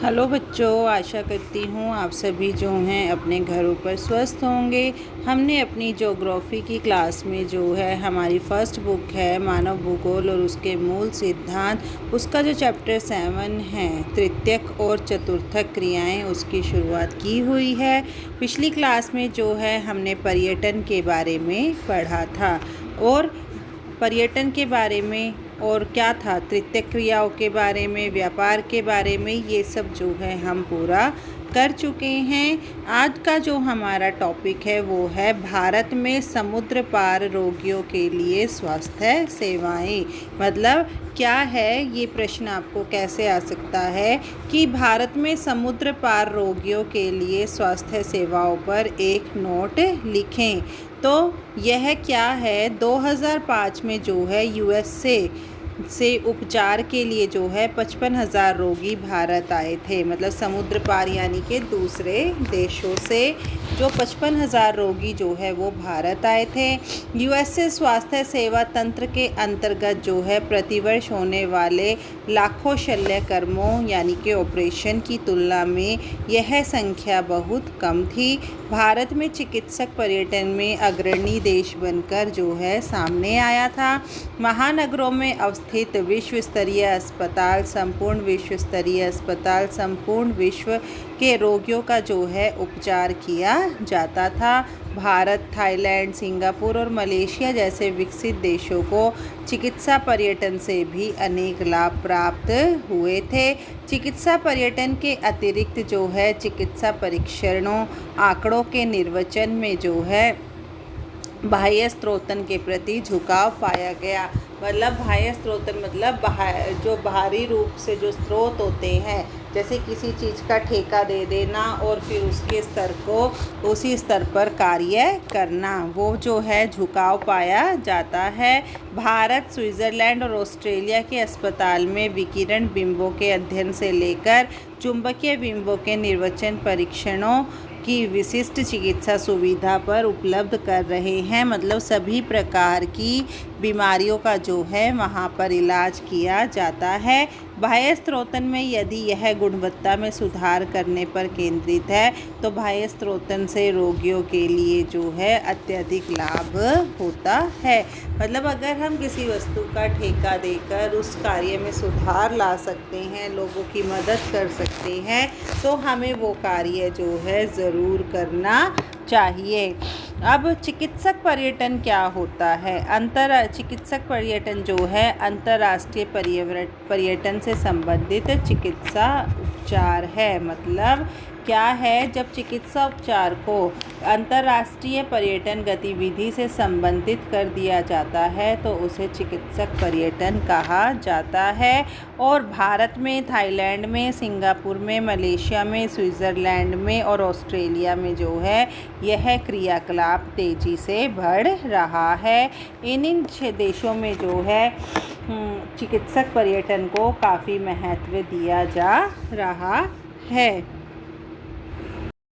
Hello बच्चों, आशा करती हूँ आप सभी जो हैं अपने घरों पर स्वस्थ होंगे। हमने अपनी ज्योग्राफी की क्लास में जो है हमारी फर्स्ट बुक है मानव भूगोल और उसके मूल सिद्धांत, उसका जो चैप्टर 7 है तृतीयक और चतुर्थक क्रियाएं, उसकी शुरुआत की हुई है। पिछली क्लास में जो है हमने पर्यटन के बारे में पढ़ा था और पर्यटन के बारे में और क्या था, तृतीय क्रियाओं के बारे में, व्यापार के बारे में, ये सब जो है हम पूरा कर चुके हैं। आज का जो हमारा टॉपिक है वो है भारत में समुद्र पार रोगियों के लिए स्वास्थ्य सेवाएं। मतलब क्या है, ये प्रश्न आपको कैसे आ सकता है कि भारत में समुद्र पार रोगियों के लिए स्वास्थ्य सेवाओं पर एक नोट लिखें। तो यह क्या है, 2005 में जो है यूएसए से उपचार के लिए जो है 55,000 रोगी भारत आए थे। मतलब समुद्र पार यानी कि दूसरे देशों से जो 55,000 रोगी जो है वो भारत आए थे। यूएसए स्वास्थ्य सेवा तंत्र के अंतर्गत जो है प्रतिवर्ष होने वाले लाखों शल्यकर्मों यानी कि ऑपरेशन की तुलना में यह संख्या बहुत कम थी। भारत में चिकित्सक पर्यटन में अग्रणी देश बनकर जो है सामने आया था। महानगरों में अवस्थित विश्व स्तरीय अस्पताल, संपूर्ण विश्व स्तरीय अस्पताल, संपूर्ण विश्व के रोगियों का जो है उपचार किया जाता था। भारत, थाईलैंड, सिंगापुर और मलेशिया जैसे विकसित देशों को चिकित्सा पर्यटन से भी अनेक लाभ प्राप्त हुए थे। चिकित्सा पर्यटन के अतिरिक्त जो है चिकित्सा परीक्षणों, आंकड़ों के निर्वचन में जो है बाह्य स्रोतन के प्रति झुकाव पाया गया। मतलब बाह्य स्रोतन मतलब जो बाहरी रूप से जो स्रोत होते हैं, जैसे किसी चीज़ का ठेका दे देना और फिर उसके स्तर को उसी स्तर पर कार्य करना, वो जो है झुकाव पाया जाता है। भारत, स्विट्ज़रलैंड और ऑस्ट्रेलिया के अस्पताल में विकिरण बिंबों के अध्ययन से लेकर चुंबकीय बिंबों के निर्वचन परीक्षणों की विशिष्ट चिकित्सा सुविधा पर उपलब्ध कर रहे हैं। मतलब सभी प्रकार की बीमारियों का जो है वहाँ पर इलाज किया जाता है। बाह्य स्रोतन में यदि यह गुणवत्ता में सुधार करने पर केंद्रित है तो बाह्य स्रोतन से रोगियों के लिए जो है अत्यधिक लाभ होता है। मतलब अगर हम किसी वस्तु का ठेका देकर उस कार्य में सुधार ला सकते हैं, लोगों की मदद कर सकते हैं, तो हमें वो कार्य जो है ज़रूर करना चाहिए। अब चिकित्सक पर्यटन क्या होता है? चिकित्सक पर्यटन जो है अंतर्राष्ट्रीय पर्यटन से संबंधित चिकित्सा उपचार है। मतलब क्या है, जब चिकित्सा उपचार को अंतर्राष्ट्रीय पर्यटन गतिविधि से संबंधित कर दिया जाता है तो उसे चिकित्सक पर्यटन कहा जाता है। और भारत में, थाईलैंड में, सिंगापुर में, मलेशिया में, स्विट्ज़रलैंड में और ऑस्ट्रेलिया में जो है यह क्रियाकलाप तेज़ी से बढ़ रहा है। इन 6 देशों में जो है चिकित्सक पर्यटन को काफ़ी महत्व दिया जा रहा है।